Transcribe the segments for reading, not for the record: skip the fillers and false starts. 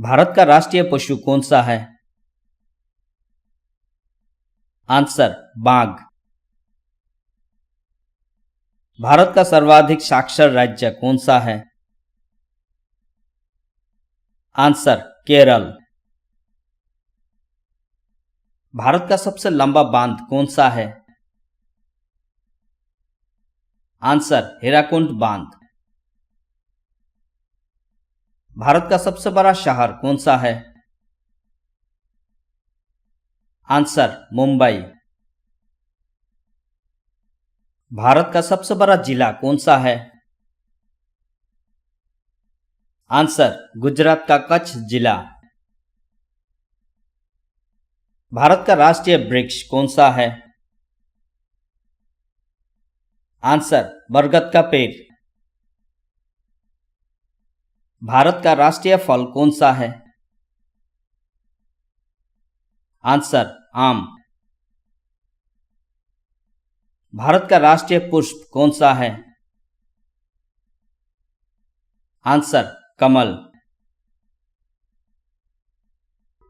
भारत का राष्ट्रीय पशु कौन सा है? आंसर बाघ। भारत का सर्वाधिक साक्षर राज्य कौन सा है? आंसर केरल। भारत का सबसे लंबा बांध कौन सा है? आंसर हीराकुंड बांध। भारत का सबसे बड़ा शहर कौन सा है? आंसर मुंबई। भारत का सबसे बड़ा जिला कौन सा है? आंसर गुजरात का कच्छ जिला। भारत का राष्ट्रीय वृक्ष कौन सा है? आंसर बरगद का पेड़। भारत का राष्ट्रीय फल कौन सा है? आंसर आम। भारत का राष्ट्रीय पुष्प कौन सा है? आंसर कमल।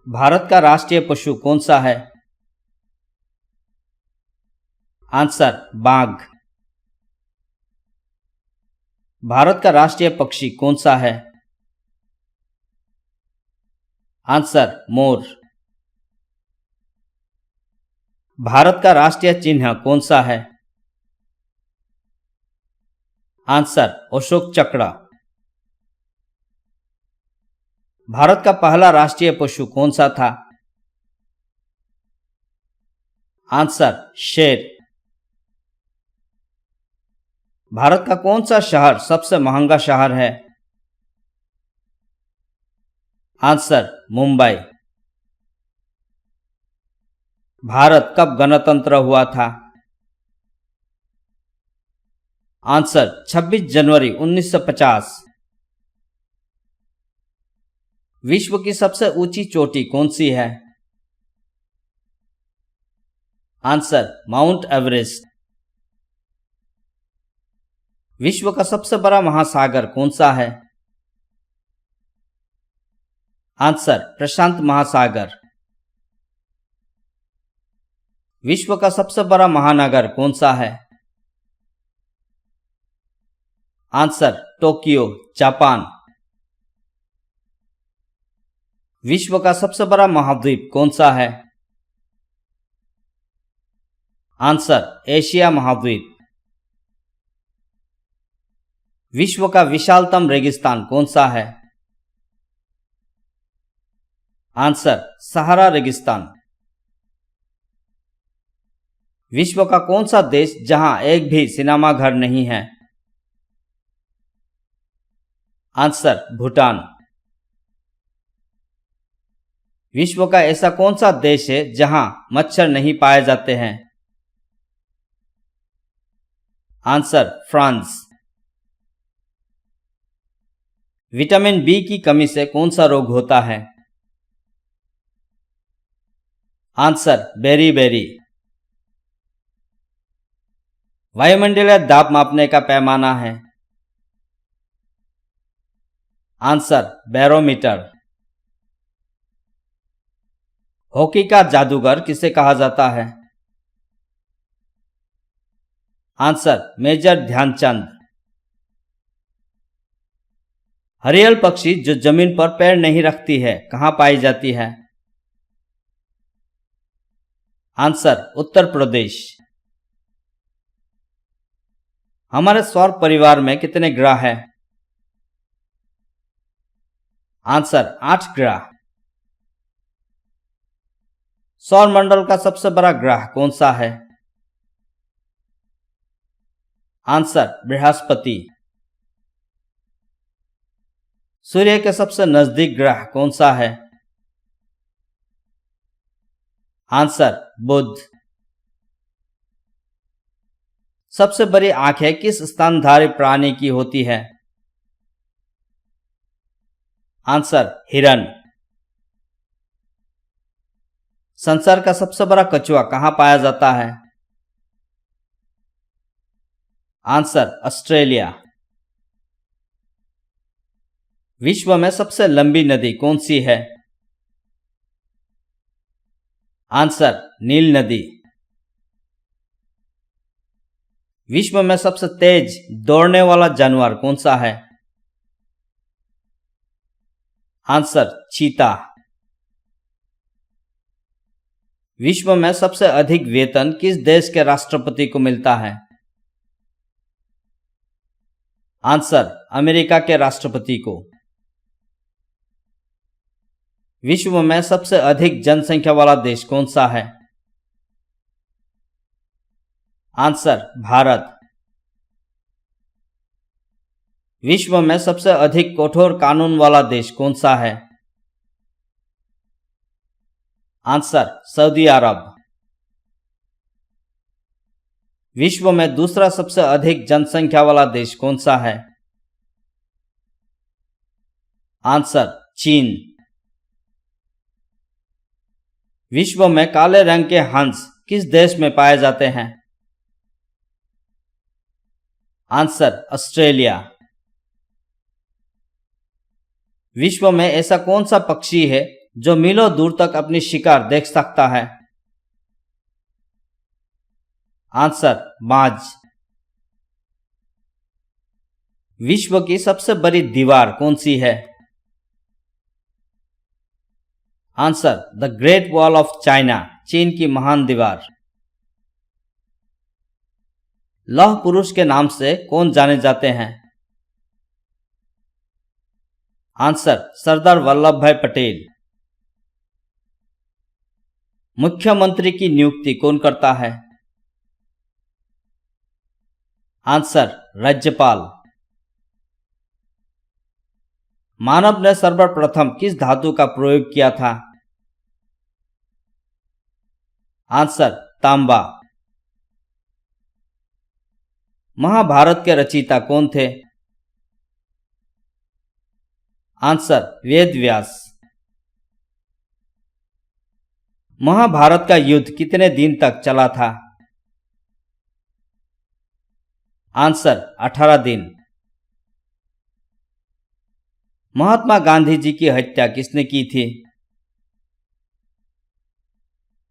भारत का राष्ट्रीय पशु कौन सा है? आंसर बाघ। भारत का राष्ट्रीय पक्षी कौन सा है? Answer more. भारत का राष्ट्रीय चिन्ह कौन सा है? आंसर अशोक चक्र। भारत का पहला राष्ट्रीय पशु कौन सा था? आंसर शेर। भारत का कौन सा शहर सबसे महंगा शहर है? आंसर मुंबई। भारत कब गणतंत्र हुआ था? आंसर 26 जनवरी 1950। विश्व की सबसे ऊंची चोटी कौन सी है? Answer mount Everest. विश्व का सबसे बड़ा महासागर कौन सा है? आंसर प्रशांत महासागर। विश्व का सबसे बड़ा महानगर कौन सा है? Answer Tokyo Japan. विश्व का सबसे बड़ा महाद्वीप कौन सा है? आंसर एशिया महाद्वीप। विश्व का विशालतम रेगिस्तान कौन सा है? आंसर सहारा रेगिस्तान। विश्व का कौन सा देश जहां एक भी सिनेमा घर नहीं है? आंसर भूटान। विश्व का ऐसा कौन सा देश है जहां मच्छर नहीं पाए जाते हैं? Answer France. विटामिन बी की कमी से कौन सा रोग होता है? आंसर बेरी। वायुमंडलीय दाब मापने का पैमाना है? Answer barometer. हॉकी का जादूगर किसे कहा जाता है? Answer major Dhyan Chand. हरियल पक्षी जो जमीन पर पैर नहीं रखती है कहां पाई जाती है? आंसर उत्तर प्रदेश। हमारे सौर परिवार में कितने ग्रह हैं? आंसर 8 ग्रह। सौर मंडल का सबसे बड़ा ग्रह कौन सा है? आंसर बृहस्पति। सूर्य के सबसे नजदीक ग्रह कौन सा है? आंसर बुध। सबसे बड़ी आंखें किस स्तनधारी प्राणी की होती है? आंसर हिरन। संसार का सबसे बड़ा कछुआ कहां पाया जाता है? Answer Australia. विश्व में सबसे लंबी नदी कौन सी है? आंसर नील नदी। विश्व में सबसे तेज दौड़ने वाला जानवर कौन सा है? आंसर चीता। विश्व में सबसे अधिक वेतन किस देश के राष्ट्रपति को मिलता है? आंसर अमेरिका के राष्ट्रपति को। विश्व में सबसे अधिक जनसंख्या वाला देश कौन सा है? आंसर भारत। विश्व में सबसे अधिक कठोर कानून वाला देश कौन सा है? आंसर सऊदी अरब। विश्व में दूसरा सबसे अधिक जनसंख्या वाला देश कौन सा है? आंसर चीन। विश्व में काले रंग के हंस किस देश में पाए जाते हैं? Answer Australia. विश्व में ऐसा कौन सा पक्षी है जो मीलों दूर तक अपनी शिकार देख सकता है? आंसर बाज। विश्व की सबसे बड़ी दीवार कौन सी है? Answer the great wall of China, चीन की महान दीवार। लौह पुरुष के नाम से कौन जाने जाते हैं? आंसर सरदार वल्लभ भाई पटेल। मुख्यमंत्री की नियुक्ति कौन करता है? आंसर राज्यपाल। मानव ने सर्वप्रथम किस धातु का प्रयोग किया था? आंसर तांबा। महाभारत के रचयिता कौन थे? आंसर वेद व्यास। महाभारत का युद्ध कितने दिन तक चला था? आंसर 18 दिन। महात्मा गांधी जी की हत्या किसने की थी?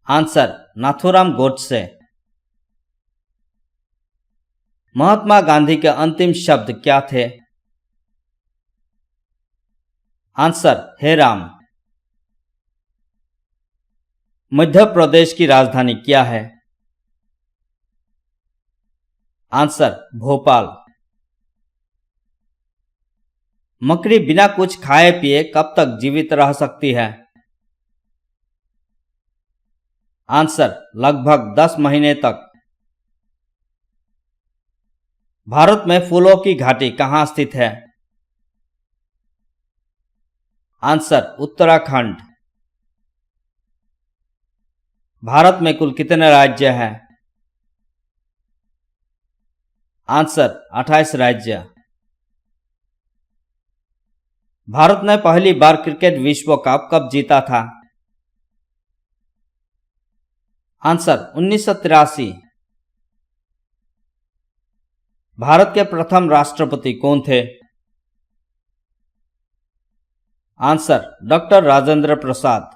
आंसर नाथूराम गोडसे। महात्मा गांधी के अंतिम शब्द क्या थे? आंसर हे राम। मध्य प्रदेश की राजधानी क्या है? आंसर भोपाल। मकड़ी बिना कुछ खाए पिए कब तक जीवित रह सकती है? आंसर लगभग 10 महीने तक। भारत में फूलों की घाटी कहाँ स्थित है? आंसर उत्तराखंड। भारत में कुल कितने राज्य हैं? आंसर 28 राज्य। भारत ने पहली बार क्रिकेट विश्व कप कब जीता था? आंसर 1983। भारत के प्रथम राष्ट्रपति कौन थे? Answer doctor Rajendra Prasad.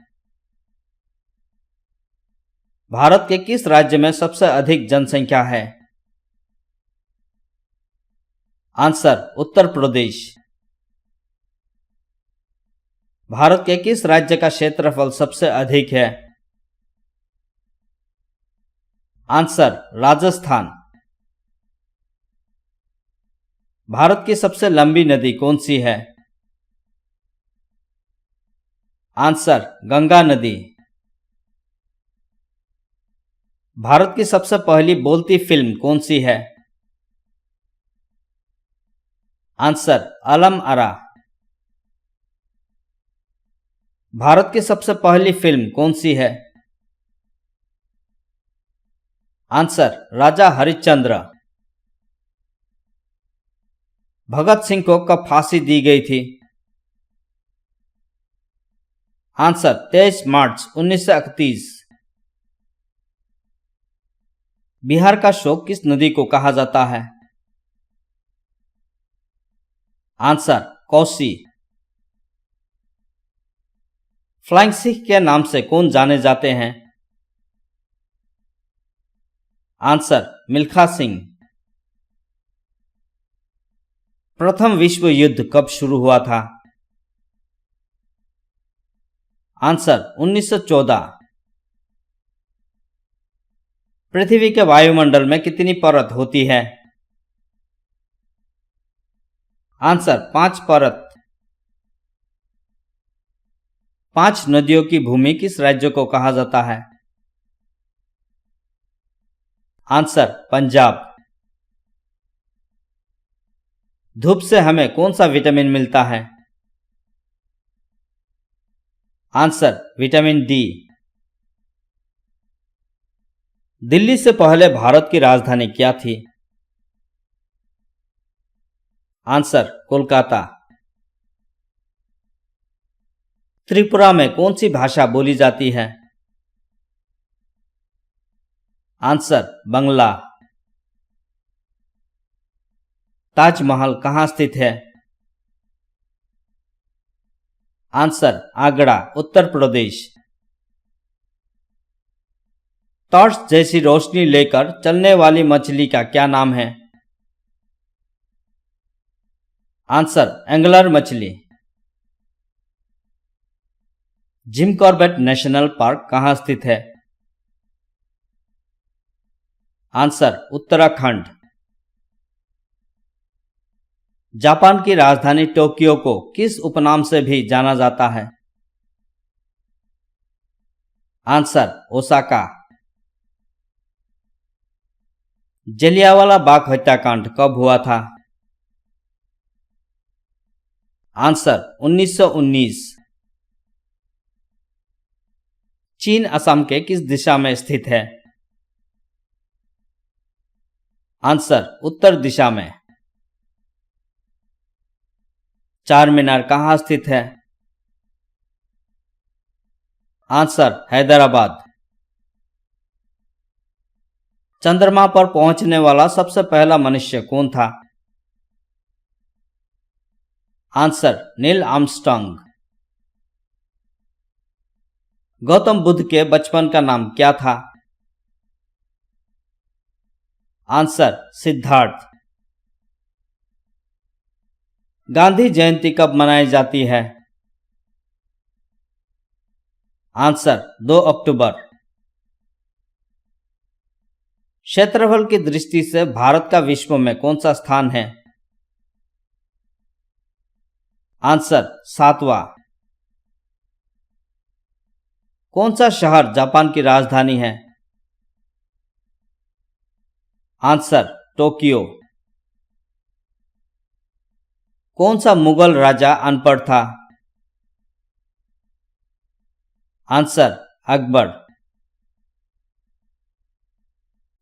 भारत के किस राज्य में सबसे अधिक जनसंख्या है? आंसर उत्तर प्रदेश। भारत के किस राज्य का क्षेत्रफल सबसे अधिक है? आंसर राजस्थान। भारत की सबसे लंबी नदी कौन सी है? आंसर गंगा नदी। भारत की सबसे पहली बोलती फिल्म कौन सी है? आंसर अलम आरा। भारत की सबसे पहली फिल्म कौन सी है? आंसर राजा हरिश्चंद्र। भगत सिंह को कब फांसी दी गई थी? आंसर 23 मार्च 1931। बिहार का शोक किस नदी को कहा जाता है? आंसर कोसी। फ्लाइंग सिख के नाम से कौन जाने जाते हैं? आंसर मिल्खा सिंह। प्रथम विश्व युद्ध कब शुरू हुआ था? आंसर 1914। पृथ्वी के वायुमंडल में कितनी परत होती है? आंसर 5 परत। 5 नदियों की भूमि किस राज्य को कहा जाता है? आंसर पंजाब। धूप से हमें कौन सा विटामिन मिलता है? Answer vitamin D. दिल्ली से पहले भारत की राजधानी क्या थी? आंसर कोलकाता। त्रिपुरा में कौन सी भाषा बोली जाती है? आंसर बंगला। ताजमहल कहाँ स्थित है? आंसर आगरा, उत्तर प्रदेश। टॉर्च जैसी रोशनी लेकर चलने वाली मछली का क्या नाम है? आंसर एंगलर मछली। जिम कॉर्बेट नेशनल पार्क कहाँ स्थित है? आंसर उत्तराखंड। जापान की राजधानी टोक्यो को किस उपनाम से भी जाना जाता है? Answer Osaka. जलियांवाला बाग हत्याकांड कब हुआ था? आंसर 1919। चीन असम के किस दिशा में स्थित है? आंसर उत्तर दिशा में। चार मीनार कहाँ स्थित है? आंसर हैदराबाद। चंद्रमा पर पहुंचने वाला सबसे पहला मनुष्य कौन था? Answer Neil Armstrong. Gautam Buddha के बचपन का नाम क्या था? आंसर सिद्धार्थ। गांधी जयंती कब मनाई जाती है? आंसर 2 अक्टूबर। क्षेत्रफल की दृष्टि से भारत का विश्व में कौन सा स्थान है? आंसर 7वां। कौन सा शहर जापान की राजधानी है? Answer Tokyo. कौन सा मुगल राजा अनपढ़ था? आंसर अकबर।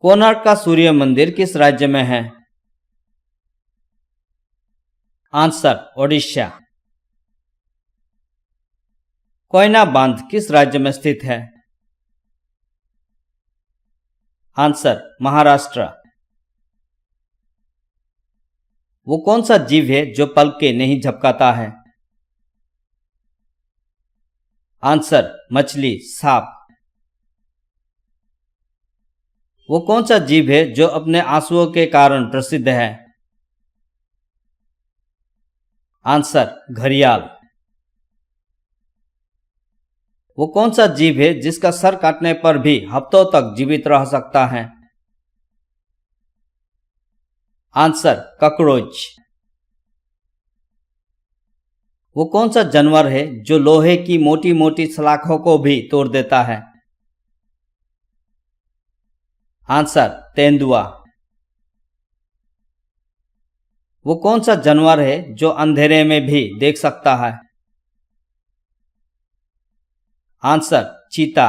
कोणार्क का सूर्य मंदिर किस राज्य में है? आंसर ओडिशा। कोयना बांध किस राज्य में स्थित है? आंसर महाराष्ट्र। वो कौन सा जीव है जो पलक के नहीं झपकाता है? आंसर मछली, सांप। वो कौन सा जीव है जो अपने आंसुओं के कारण प्रसिद्ध है? आंसर घड़ियाल। वो कौन सा जीव है जिसका सर काटने पर भी हफ्तों तक जीवित रह सकता है? Answer cockroach. वो कौन सा जानवर है जो लोहे की मोटी मोटी सलाखों को भी तोड़ देता है? आंसर तेंदुआ। वो कौन सा जानवर है जो अंधेरे में भी देख सकता है? आंसर चीता।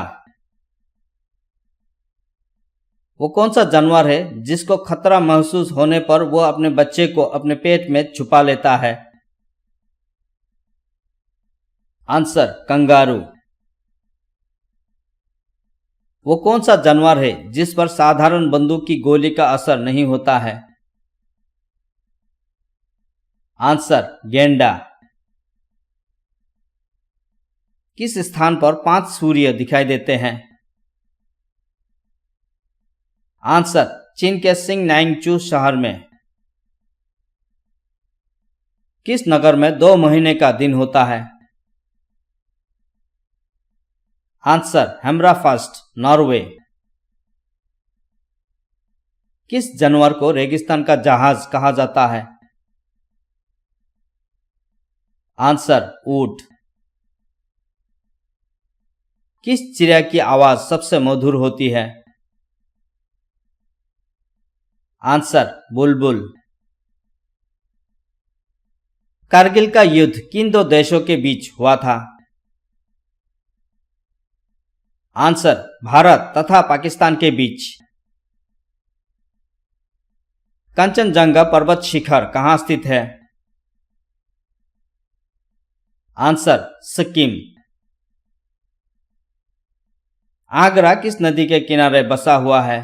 वो कौन सा जानवर है जिसको खतरा महसूस होने पर वो अपने बच्चे को अपने पेट में छुपा लेता है? Answer kangaroo. वो कौन सा जानवर है जिस पर साधारण बंदूक की गोली का असर नहीं होता है? आंसर गैंडा। किस स्थान पर 5 सूर्य दिखाई देते हैं? आंसर, चीन के सिंगनाइंगचू शहर में। किस नगर में 2 महीने का दिन होता है? Answer, Hammerfest, Norway. किस जानवर को रेगिस्तान का जहाज कहा जाता है? आंसर, ऊंट। किस चिड़िया की आवाज सबसे मधुर होती है? आंसर, बुलबुल। कारगिल का युद्ध किन 2 देशों के बीच हुआ था? आंसर, भारत तथा पाकिस्तान के बीच। कंचनजंगा पर्वत शिखर कहाँ स्थित है? आंसर, सिक्किम। आगरा किस नदी के किनारे बसा हुआ है?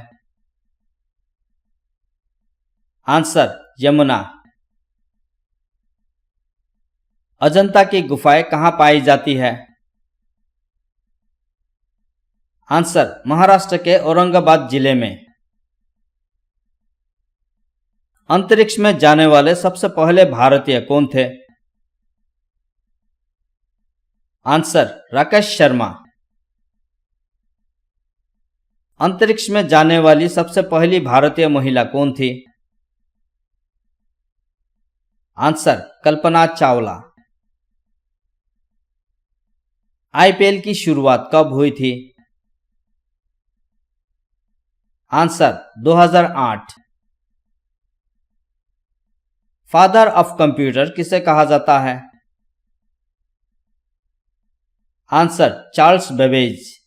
आंसर, यमुना। अजंता की गुफाएं कहाँ पाई जाती है? आंसर, महाराष्ट्र के औरंगाबाद जिले में। अंतरिक्ष में जाने वाले सबसे पहले भारतीय कौन थे? आंसर, राकेश शर्मा। अंतरिक्ष में जाने वाली सबसे पहली भारतीय महिला कौन थी? आंसर, कल्पना चावला। आईपीएल की शुरुआत कब हुई थी? आंसर, 2008। फादर ऑफ कंप्यूटर किसे कहा जाता है? Answer, Charles Babbage.